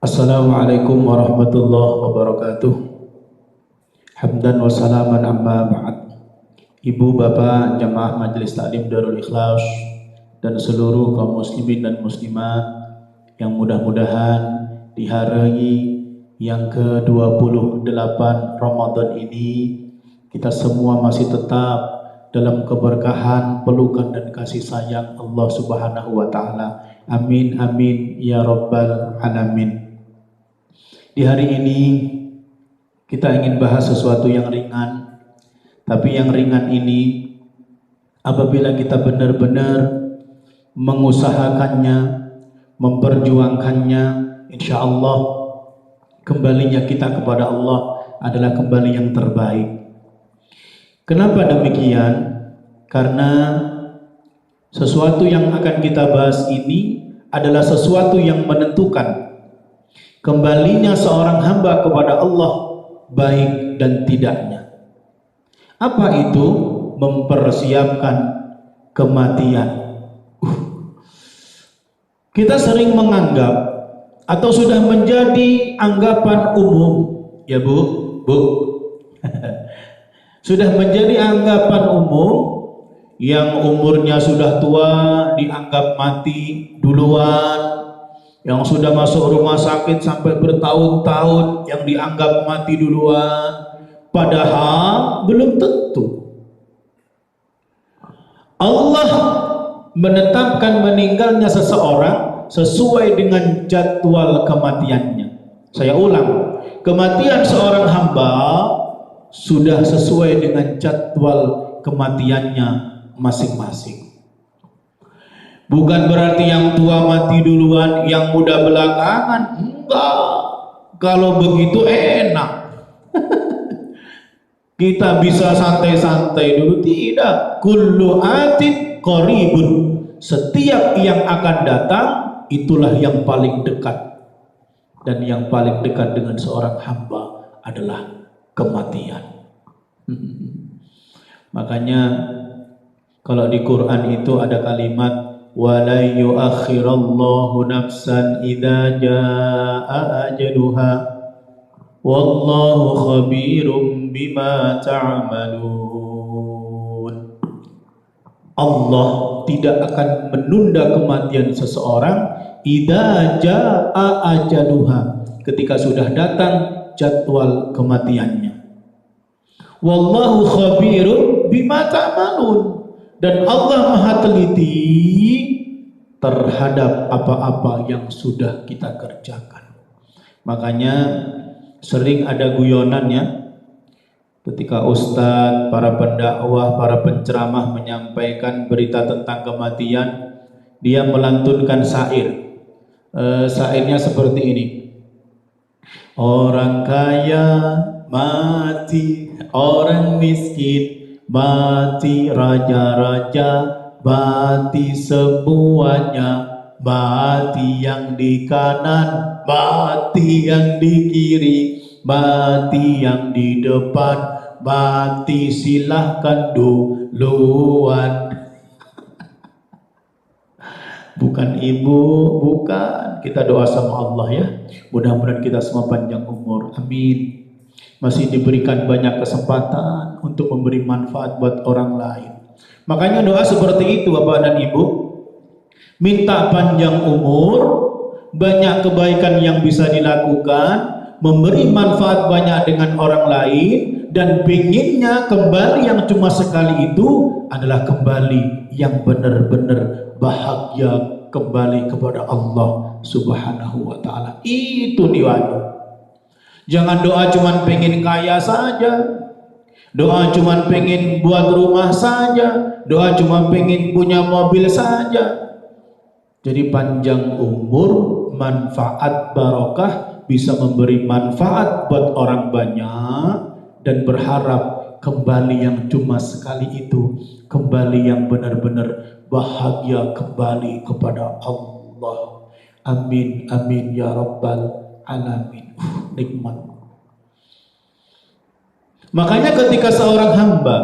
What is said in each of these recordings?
Assalamualaikum warahmatullahi wabarakatuh. Hamdan wa salaman amma ba'd. Ibu bapak jamaah majelis taklim Darul Ikhlas dan seluruh kaum muslimin dan muslimat yang mudah-mudahan di hari yang ke-28 Ramadan ini kita semua masih tetap dalam keberkahan, pelukan dan kasih sayang Allah Subhanahu wa taala. Amin amin ya rabbal alamin. Di hari ini kita ingin bahas sesuatu yang ringan, tapi yang ringan ini apabila kita benar-benar mengusahakannya, memperjuangkannya, insya Allah kembalinya kita kepada Allah adalah kembali yang terbaik. Kenapa demikian? Karena sesuatu yang akan kita bahas ini adalah sesuatu yang menentukan kembalinya seorang hamba kepada Allah baik dan tidaknya. Apa itu? Mempersiapkan kematian. Kita sering menganggap atau sudah menjadi anggapan umum, ya Bu, sudah menjadi anggapan umum yang umurnya sudah tua dianggap mati duluan, yang sudah masuk rumah sakit sampai bertahun-tahun yang dianggap mati duluan, padahal belum tentu. Allah menetapkan meninggalnya seseorang sesuai dengan jadwal kematiannya. Saya ulang, kematian seorang hamba sudah sesuai dengan jadwal kematiannya masing-masing. Bukan berarti yang tua mati duluan, yang muda belakangan. Enggak. Kalau begitu enak. Kita bisa santai-santai dulu. Tidak. Kullu atin qaribun. Setiap yang akan datang itulah yang paling dekat. Dan yang paling dekat dengan seorang hamba adalah kematian. Makanya kalau di Quran itu ada kalimat وَلَا يُؤَخِّرَ اللَّهُ نَفْسًا إِذَا جَاءَ أَجَلُهَا وَاللَّهُ خَبِيرٌ بِمَا تَعْمَلُونَ. Allah tidak akan menunda kematian seseorang idza jaa ajaluha, ketika sudah datang jadwal kematiannya. Wallahu khabirun bima ta'malun. Dan Allah maha teliti terhadap apa-apa yang sudah kita kerjakan. Makanya sering ada guyonannya ketika ustadz, para pendakwah, para penceramah menyampaikan berita tentang kematian, dia melantunkan syair. Syairnya seperti ini. Orang kaya mati, orang miskin mati, raja-raja mati, semuanya mati, yang di kanan mati, yang di kiri mati, yang di depan mati, silahkan duluan. Bukan ibu, bukan. Kita doa sama Allah ya, mudah-mudahan kita semua panjang umur, amin. Masih diberikan banyak kesempatan untuk memberi manfaat buat orang lain. Makanya doa seperti itu Bapak dan Ibu. Minta panjang umur, banyak kebaikan yang bisa dilakukan, memberi manfaat banyak dengan orang lain, dan pinginnya kembali yang cuma sekali itu adalah kembali yang benar-benar bahagia, kembali kepada Allah Subhanahu wa taala. Itu niatnya. Jangan doa cuman pengen kaya saja, doa cuman pengen buat rumah saja, doa cuman pengen punya mobil saja. Jadi panjang umur, manfaat, barokah, bisa memberi manfaat buat orang banyak, dan berharap kembali yang cuma sekali itu, kembali yang benar-benar bahagia, kembali kepada Allah. Amin amin ya rabbal alamin. Nikmat. Makanya ketika seorang hamba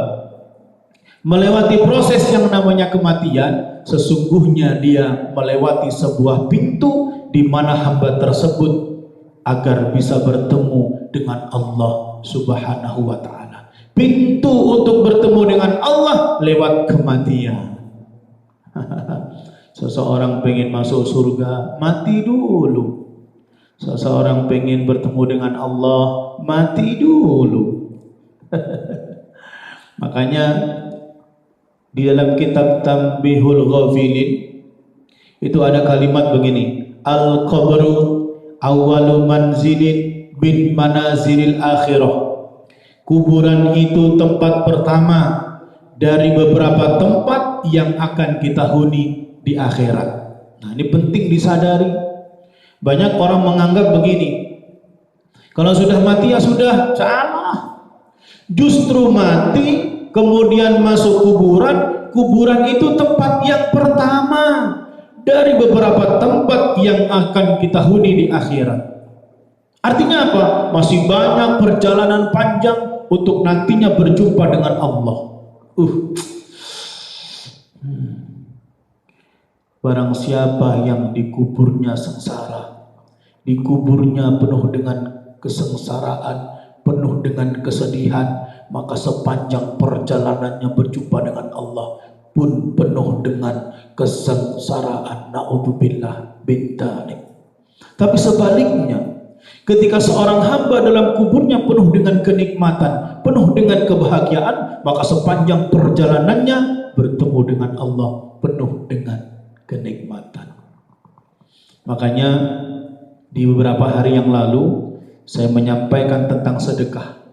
melewati proses yang namanya kematian, sesungguhnya dia melewati sebuah pintu di mana hamba tersebut agar bisa bertemu dengan Allah Subhanahu wa ta'ala. Pintu untuk bertemu dengan Allah lewat kematian. Seseorang pengen masuk surga, mati dulu. Seseorang pengen bertemu dengan Allah, mati dulu. Makanya di dalam kitab Tanbihul Ghafilin itu ada kalimat begini, al-qabru awwalu manzilin bin manazilil akhirah. Kuburan itu tempat pertama dari beberapa tempat yang akan kita huni di akhirat. Nah, ini penting disadari. Banyak orang menganggap begini, kalau sudah mati ya sudah. Salah. Justru mati kemudian masuk kuburan. Kuburan itu tempat yang pertama dari beberapa tempat yang akan kita huni di akhirat. Artinya apa? Masih banyak perjalanan panjang untuk nantinya berjumpa dengan Allah. Barang siapa yang dikuburnya sengsara, dikuburnya penuh dengan kesengsaraan, penuh dengan kesedihan, maka sepanjang perjalanannya berjumpa dengan Allah pun penuh dengan kesengsaraan. Na'udzubillah min dzalik. Tapi sebaliknya, ketika seorang hamba dalam kuburnya penuh dengan kenikmatan, penuh dengan kebahagiaan, maka sepanjang perjalanannya bertemu dengan Allah penuh dengan kenikmatan. Makanya di beberapa hari yang lalu saya menyampaikan tentang sedekah.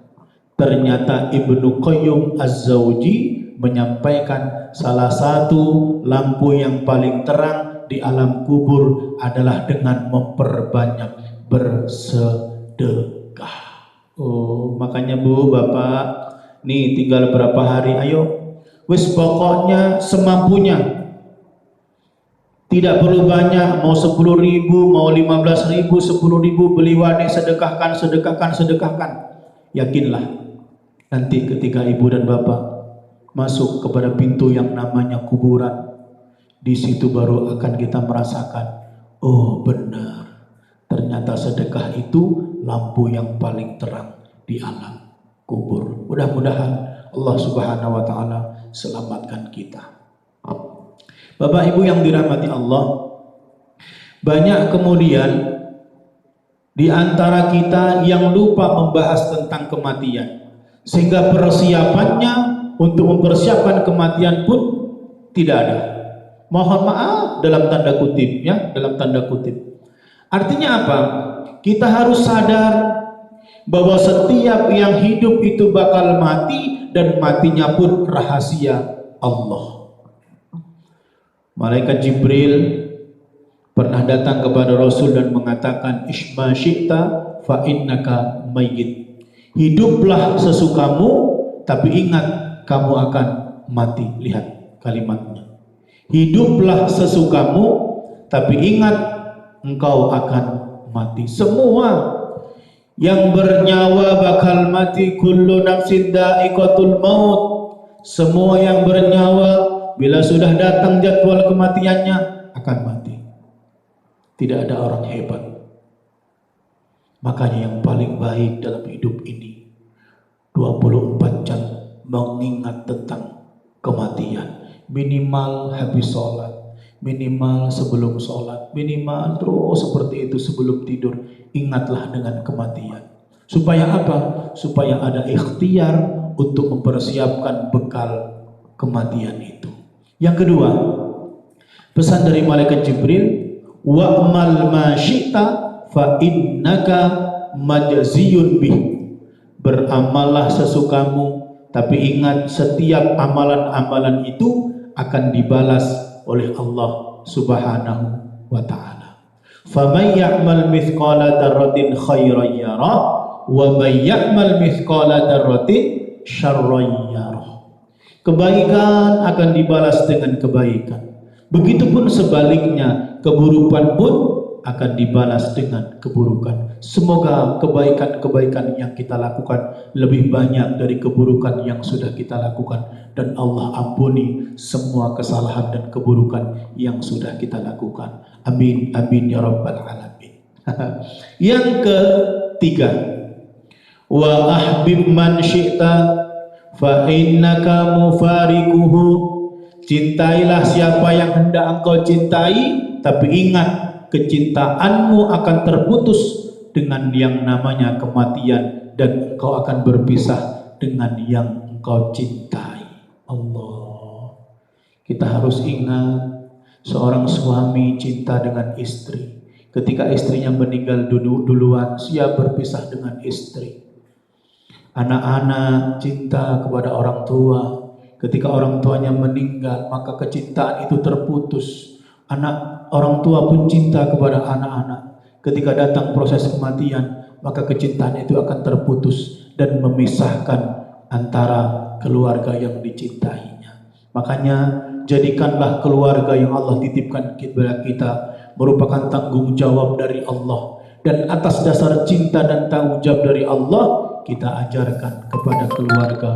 Ternyata Ibnu Qayyim Az-Zawji menyampaikan salah satu lampu yang paling terang di alam kubur adalah dengan memperbanyak bersedekah. Oh, makanya Bu, Bapak, nih tinggal berapa hari, ayo wis pokoknya semampunya. Tidak perlu banyak, mau 10.000, mau 15.000, 10.000, beli wadah, sedekahkan, sedekahkan, sedekahkan. Yakinlah, nanti ketika ibu dan bapak masuk kepada pintu yang namanya kuburan, di situ baru akan kita merasakan, oh benar, ternyata sedekah itu lampu yang paling terang di alam kubur. Mudah-mudahan Allah Subhanahu wa ta'ala selamatkan kita. Bapak Ibu yang dirahmati Allah, banyak kemudian di antara kita yang lupa membahas tentang kematian, sehingga persiapannya untuk mempersiapkan kematian pun tidak ada. Mohon maaf dalam tanda kutip, ya, dalam tanda kutip. Artinya apa? Kita harus sadar bahwa setiap yang hidup itu bakal mati, dan matinya pun rahasia Allah. Malaikat Jibril pernah datang kepada Rasul dan mengatakan, Ishma syi'ta fa innaka mayyit. Hiduplah sesukamu, tapi ingat kamu akan mati. Lihat kalimatnya. Hiduplah sesukamu, tapi ingat engkau akan mati. Semua yang bernyawa bakal mati. Kullu nafsin dha'iqatul maut. Semua yang bernyawa bila sudah datang jadwal kematiannya akan mati. Tidak ada orang hebat. Makanya yang paling baik dalam hidup ini 24 jam mengingat tentang kematian. Minimal habis sholat, minimal sebelum sholat, minimal terus seperti itu sebelum tidur. Ingatlah dengan kematian. Supaya apa? Supaya ada ikhtiar untuk mempersiapkan bekal kematian itu. Yang kedua, pesan dari malaikat Jibril, wa'mal ma syi'ta fa innaka majziyun bih. Beramallah sesukamu, tapi ingat setiap amalan-amalan itu akan dibalas oleh Allah Subhanahu wa ta'ala. Faman ya'mal mithqala dzarratin khairan yarah wa may ya'mal mithqala dzarratin syarran yarah. Kebaikan akan dibalas dengan kebaikan. Begitupun sebaliknya, keburukan pun akan dibalas dengan keburukan. Semoga kebaikan-kebaikan yang kita lakukan lebih banyak dari keburukan yang sudah kita lakukan, dan Allah ampuni semua kesalahan dan keburukan yang sudah kita lakukan. Amin, amin ya rabbal alamin. Yang ketiga, wa ahbib man syi'ta fa innaka mufariquhu. Cintailah siapa yang hendak engkau cintai, tapi ingat kecintaanmu akan terputus dengan yang namanya kematian, dan engkau akan berpisah dengan yang engkau cintai. Allah. Kita harus ingat, seorang suami cinta dengan istri. Ketika istrinya meninggal duluan, siap berpisah dengan istri. Anak-anak cinta kepada orang tua. Ketika orang tuanya meninggal, maka kecintaan itu terputus. Orang tua pun cinta kepada anak-anak. Ketika datang proses kematian, maka kecintaan itu akan terputus dan memisahkan antara keluarga yang dicintainya. Makanya jadikanlah keluarga yang Allah titipkan kepada kita merupakan tanggung jawab dari Allah. Dan atas dasar cinta dan tanggung jawab dari Allah, kita ajarkan kepada keluarga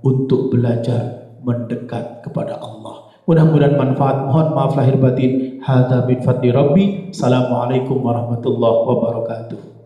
untuk belajar mendekat kepada Allah. Mudah-mudahan manfaat. Mohon maaf lahir batin. Hadza min fadli Rabbi. Assalamualaikum warahmatullahi wabarakatuh.